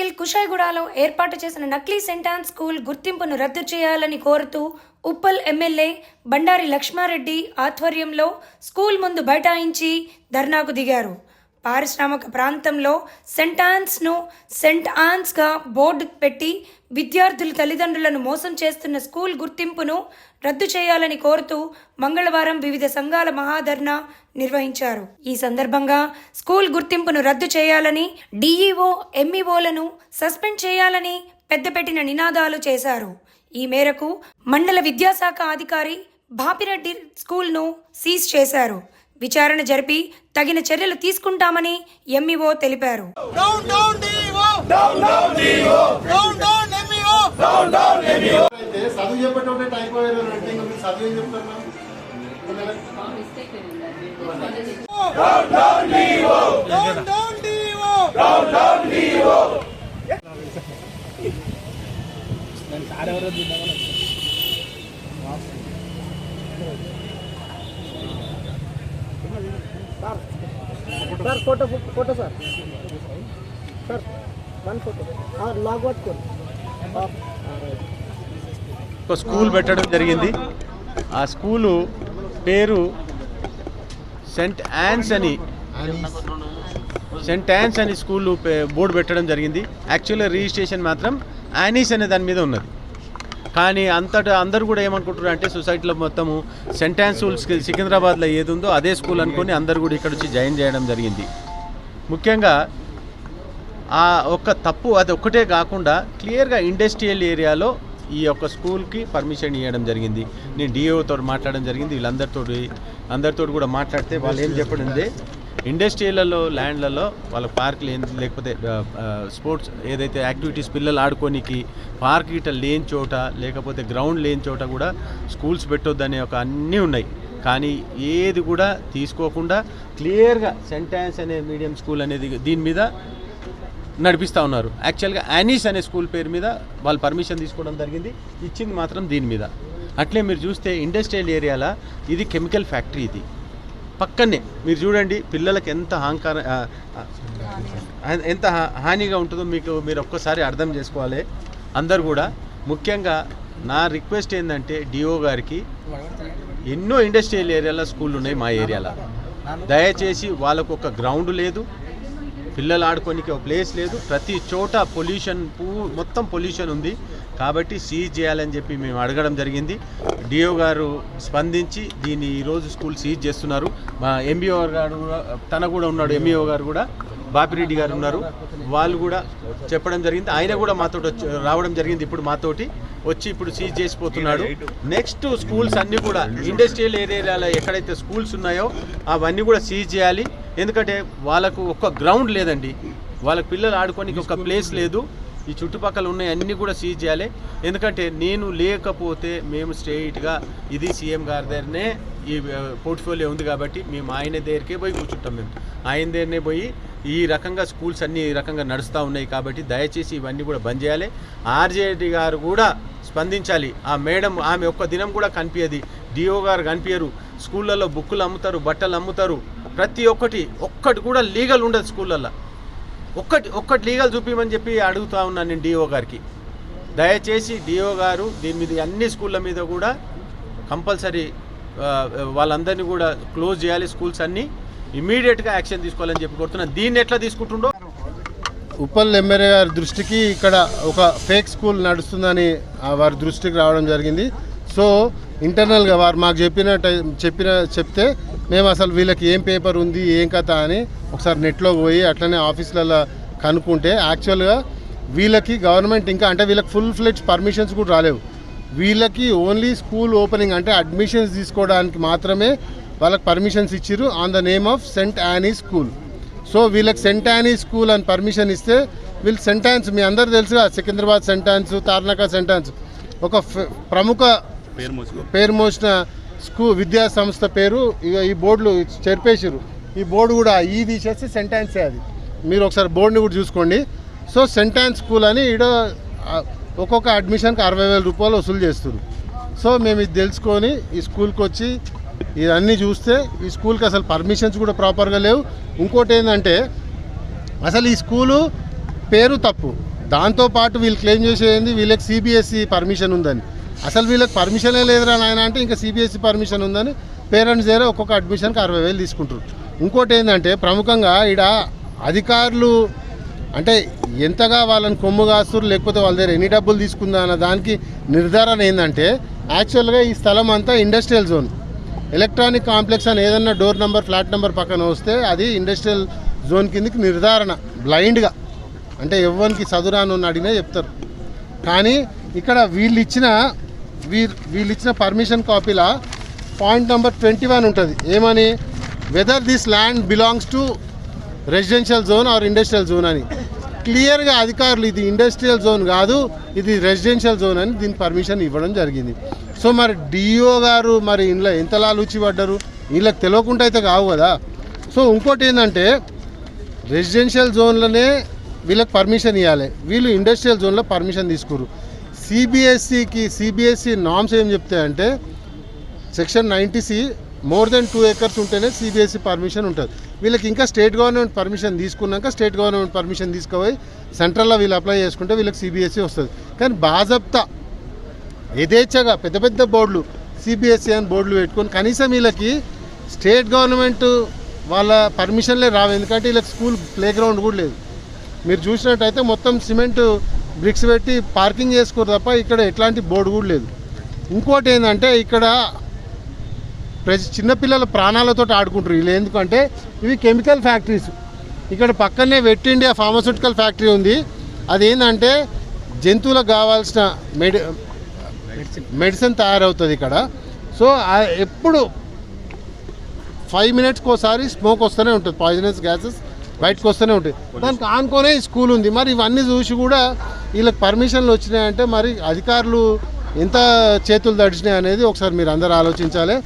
మేడ్చల్ కుషాయిగూడలో ఏర్పాటు చేసిన నకిలీ సెంట్ ఆన్ స్కూల్ గుర్తింపును రద్దు చేయాలని కోరుతూ ఉప్పల్ ఎమ్మెల్యే బండారి లక్ష్మారెడ్డి ఆధ్వర్యంలో స్కూల్ ముందు బైఠాయించి ధర్నాకు దిగారు. పారిశ్రామిక ప్రాంతంలో సెంట్ ఆన్స్గా బోర్డు పెట్టి విద్యార్థుల తల్లిదండ్రులను మోసం చేస్తున్న స్కూల్ గుర్తింపును రద్దు చేయాలని కోరుతూ మంగళవారం వివిధ సంఘాల మహాధర్నా నిర్వహించారు. ఈ సందర్భంగా స్కూల్ గుర్తింపును రద్దు చేయాలని, డిఈఓ ఎంఈఓలను సస్పెండ్ చేయాలని పెద్దపెట్టిన నినాదాలు చేశారు. ఈ మేరకు మండల విద్యాశాఖ అధికారి బాపిరెడ్డి స్కూల్ను సీజ్ చేశారు. విచారణ జరిపి తగిన చర్యలు తీసుకుంటామని ఎంఈఓ తెలిపారు. Sir photo sir one photo लॉग पట్టుకోండి. ఒక స్కూల్ పెట్టడం జరిగింది. ఆ స్కూలు పేరు సెంట్ ఆన్స్ అని స్కూల్ బోర్డు పెట్టడం జరిగింది. యాక్చువల్గా రిజిస్ట్రేషన్ మాత్రం యానీస్ అనే దాని మీద ఉన్నది. కానీ అందరూ కూడా ఏమనుకుంటున్నారు అంటే సొసైటీలో మొత్తము సెంట్ ఆన్స్ స్కూల్ సికింద్రాబాద్లో ఏది ఉందో అదే స్కూల్ అనుకొని అందరూ కూడా ఇక్కడ వచ్చి జాయిన్ చేయడం జరిగింది. ముఖ్యంగా ఆ ఒక్క తప్పు అది ఒక్కటే కాకుండా క్లియర్గా ఇండస్ట్రియల్ ఏరియాలో ఈ యొక్క స్కూల్కి పర్మిషన్ ఇవ్వడం జరిగింది. నేను డిఓతో మాట్లాడడం జరిగింది. అందరితో కూడా మాట్లాడితే వాళ్ళు ఏం చెప్పడింది, ఇండస్ట్రియల్లో ల్యాండ్లలో వాళ్ళ పార్కులు లేకపోతే స్పోర్ట్స్ ఏదైతే యాక్టివిటీస్ పిల్లలు ఆడుకోనికి పార్క్ గిట్ట లేని చోట లేకపోతే గ్రౌండ్ లేని చోట కూడా స్కూల్స్ పెట్టొద్దనే ఒక అన్నీ ఉన్నాయి. కానీ ఏది కూడా తీసుకోకుండా క్లియర్గా సెంట్ ఆన్స్ అనే మీడియం స్కూల్ అనేది దీని మీద నడిపిస్తూ ఉన్నారు. యాక్చువల్గా యానీస్ అనే స్కూల్ పేరు మీద వాళ్ళు పర్మిషన్ తీసుకోవడం జరిగింది, ఇచ్చింది మాత్రం దీని మీద. అట్లే మీరు చూస్తే ఇండస్ట్రియల్ ఏరియాలో ఇది కెమికల్ ఫ్యాక్టరీ, ఇది పక్కనే మీరు చూడండి పిల్లలకి ఎంత హానిగా ఉంటుందో మీరు ఒక్కసారి అర్థం చేసుకోవాలి అందరు కూడా. ముఖ్యంగా నా రిక్వెస్ట్ ఏంటంటే డిఓ గారికి, ఎన్నో ఇండస్ట్రియల్ ఏరియాలో స్కూళ్ళు ఉన్నాయి మా ఏరియాలో, దయచేసి వాళ్ళకు ఒక గ్రౌండ్ లేదు, పిల్లలు ఆడుకోనికి ఒక ప్లేస్ లేదు, ప్రతి చోట మొత్తం పొల్యూషన్ ఉంది. కాబట్టి సీజ్ చేయాలని చెప్పి మేము అడగడం జరిగింది. డిఓ గారు స్పందించి దీన్ని ఈరోజు స్కూల్ సీజ్ చేస్తున్నారు. మా ఎంబీఓ గారు తన కూడా ఉన్నాడు, ఎంఈఓ గారు కూడా బాపిరెడ్డి గారు ఉన్నారు, వాళ్ళు కూడా చెప్పడం జరిగింది. ఆయన కూడా మాతో రావడం జరిగింది, ఇప్పుడు మాతోటి వచ్చి ఇప్పుడు సీజ్ చేసిపోతున్నాడు. నెక్స్ట్ స్కూల్స్ అన్నీ కూడా ఇండస్ట్రియల్ ఏరియాలో ఎక్కడైతే స్కూల్స్ ఉన్నాయో అవన్నీ కూడా సీజ్ చేయాలి. ఎందుకంటే వాళ్ళకు ఒక్క గ్రౌండ్ లేదండి, వాళ్ళకి పిల్లలు ఆడుకోనికి ఒక ప్లేస్ లేదు. ఈ చుట్టుపక్కల ఉన్నాయి అన్నీ కూడా సీజ్ చేయాలి. ఎందుకంటే నేను లేకపోతే మేము స్ట్రెయిట్గా ఇది సీఎం గారి దగ్గరనే ఈ పోర్ట్ఫోలియో ఉంది కాబట్టి మేము ఆయన దగ్గరికే పోయి కూర్చుంటాం. మేము ఆయన దగ్గరనే పోయి ఈ రకంగా స్కూల్స్ అన్నీ ఈ రకంగా నడుస్తూ ఉన్నాయి కాబట్టి దయచేసి ఇవన్నీ కూడా బంద్ చేయాలి. ఆర్జేడి గారు కూడా స్పందించాలి. ఆ మేడం ఆమె ఒక్క దినం కూడా కనిపించదు, డిఓ గారు కనిపించరు. స్కూళ్ళల్లో బుక్కులు అమ్ముతారు, బట్టలు అమ్ముతారు, ప్రతి ఒక్కటి కూడా లీగల్ ఉండదు స్కూళ్ళల్లో. ఒక్కటి లీగల్ చూపించమని చెప్పి అడుగుతా ఉన్నాను నేను డిఓ గారికి. దయచేసి డిఓ గారు దీని మీద అన్ని స్కూళ్ళ మీద కూడా కంపల్సరీ వాళ్ళందరినీ కూడా క్లోజ్ చేయాలి, స్కూల్స్ అన్నీ ఇమీడియట్గా యాక్షన్ తీసుకోవాలని చెప్పి కోరుతున్నాను. దీన్ని ఎట్లా తీసుకుంటుండో ఉప్పల్ ఎమ్మెల్యే గారి దృష్టికి ఇక్కడ ఒక ఫేక్ స్కూల్ నడుస్తుందని వారి దృష్టికి రావడం జరిగింది. సో ఇంటర్నల్గా వారు మాకు చెప్తే మేము అసలు వీళ్ళకి ఏం పేపర్ ఉంది ఏం కథ అని ఒకసారి నెట్లో పోయి అట్లనే ఆఫీసులలో కనుక్కుంటే యాక్చువల్గా వీళ్ళకి గవర్నమెంట్ ఇంకా అంటే వీళ్ళకి ఫుల్ ఫ్లెడ్జ్ పర్మిషన్స్ కూడా రాలేవు. వీళ్ళకి ఓన్లీ స్కూల్ ఓపెనింగ్ అంటే అడ్మిషన్స్ తీసుకోవడానికి మాత్రమే వాళ్ళకి పర్మిషన్స్ ఇచ్చిర్రు on the name of Saint Annie school. So వీళ్ళకి సెంట్ యానీ స్కూల్ అని పర్మిషన్ ఇస్తే వీళ్ళు సెంట్ ఆన్స్ మీ అందరు తెలుసుగా, Secunderabad Saint Ann's, Tarnaka Saint Ann's ఒక ప్రముఖ పేరు మోసిన విద్యా సంస్థ పేరు. ఇక ఈ బోర్డులు చెరిపేసారు, ఈ బోర్డు కూడా ఈ తీసేసి సెంట్ ఆన్సే అది. మీరు ఒకసారి బోర్డుని కూడా చూసుకోండి. సో సెంట్ ఆన్స్ స్కూల్ అని ఈడ ఒక్కొక్క అడ్మిషన్కి 60,000 రూపాయలు వసూలు చేస్తారు. సో మేము ఇది తెలుసుకొని ఈ స్కూల్కి వచ్చి ఇవన్నీ చూస్తే ఈ స్కూల్కి అసలు పర్మిషన్స్ కూడా ప్రాపర్గా లేవు. ఇంకోటి ఏంటంటే అసలు ఈ స్కూలు పేరు తప్పు, దాంతోపాటు వీళ్ళు క్లెయిమ్ చేసేది వీళ్ళకి సిబిఎస్ఈ పర్మిషన్ ఉందని. అసలు వీళ్ళకి పర్మిషనే లేదురా నాయన అంటే ఇంకా సిబిఎస్ఈ పర్మిషన్ ఉందని పేరెంట్స్ దగ్గర ఒక్కొక్క అడ్మిషన్కి 60,000 తీసుకుంటారు. ఇంకోటి ఏంటంటే ప్రముఖంగా ఈడ అధికారులు అంటే ఎంతగా వాళ్ళని కొమ్ము కాస్తున్నారు, లేకపోతే వాళ్ళ దగ్గర ఎన్ని డబ్బులు తీసుకుందా అన్న దానికి నిర్ధారణ ఏంటంటే యాక్చువల్గా ఈ స్థలం అంతా ఇండస్ట్రియల్ జోన్. ఎలక్ట్రానిక్ కాంప్లెక్స్ అని ఏదన్నా డోర్ నెంబర్ ఫ్లాట్ నెంబర్ పక్కన వస్తే అది ఇండస్ట్రియల్ జోన్ కిందకి నిర్ధారణ బ్లైండ్గా, అంటే ఎవరికి చదువురాను అడిగినా చెప్తారు. కానీ ఇక్కడ వీళ్ళు ఇచ్చిన పర్మిషన్ కాపీలా పాయింట్ నెంబర్ 21 ఉంటుంది. ఏమని, whether this land belongs to residential zone are industrial zone అని క్లియర్గా అధికారులు ఇది ఇండస్ట్రియల్ జోన్ కాదు, ఇది రెసిడెన్షియల్ జోన్ అని దీని పర్మిషన్ ఇవ్వడం జరిగింది. సో మరి డిఓ గారు మరి ఇంట్లో ఎంతలా లూచి పడ్డారు, వీళ్ళకి తెలియకుండా అయితే కావు కదా. సో ఇంకోటి ఏంటంటే రెసిడెన్షియల్ జోన్లోనే వీళ్ళకి పర్మిషన్ ఇవ్వాలి, వీళ్ళు ఇండస్ట్రియల్ జోన్లో పర్మిషన్ తీసుకురు. సిబిఎస్ఈ నామ్స్ ఏం చెప్తాయంటే section 90C more than 2 acres ఉంటేనే సిబిఎస్ఈ పర్మిషన్ ఉంటుంది. వీళ్ళకి ఇంకా స్టేట్ గవర్నమెంట్ పర్మిషన్ తీసుకున్నాక స్టేట్ గవర్నమెంట్ పర్మిషన్ తీసుకుపోయి సెంట్రల్లో వీళ్ళు అప్లై చేసుకుంటే వీళ్ళకి సిబిఎస్ఈ వస్తుంది. కానీ బాజప్తా యథేచ్ఛగా పెద్ద పెద్ద బోర్డులు సిబిఎస్ఈ అని బోర్డులు పెట్టుకొని కనీసం వీళ్ళకి స్టేట్ గవర్నమెంట్ వాళ్ళ పర్మిషన్లే రావు. ఎందుకంటే వీళ్ళకి స్కూల్ ప్లే గ్రౌండ్ కూడా లేదు. మీరు చూసినట్టయితే మొత్తం సిమెంట్ బ్రిక్స్ పెట్టి పార్కింగ్ చేసుకోరు తప్ప ఇక్కడ ఎట్లాంటి బోర్డు కూడా లేదు. ఇంకోటి ఏంటంటే ఇక్కడ చిన్నపిల్లల ప్రాణాలతో ఆడుకుంటారు వీళ్ళు. ఎందుకంటే ఇవి కెమికల్ ఫ్యాక్టరీస్. ఇక్కడ పక్కనే వెట్ ఇండియా ఫార్మాస్యూటికల్ ఫ్యాక్టరీ ఉంది. అదేంటంటే జంతువులకు కావాల్సిన మెడిసిన్ తయారవుతుంది ఇక్కడ. సో ఎప్పుడు 5 minutesకి ఒకసారి స్మోక్ వస్తూనే ఉంటుంది, పాయిజనస్ గ్యాసెస్ బయటకు వస్తూనే ఉంటాయి. దానికి ఆనుకోనే స్కూల్ ఉంది. మరి ఇవన్నీ చూసి కూడా వీళ్ళకి పర్మిషన్లు వచ్చినాయంటే మరి అధికారులు ఎంత చేతులు తడిచినాయి అనేది ఒకసారి మీరు అందరూ ఆలోచించాలి.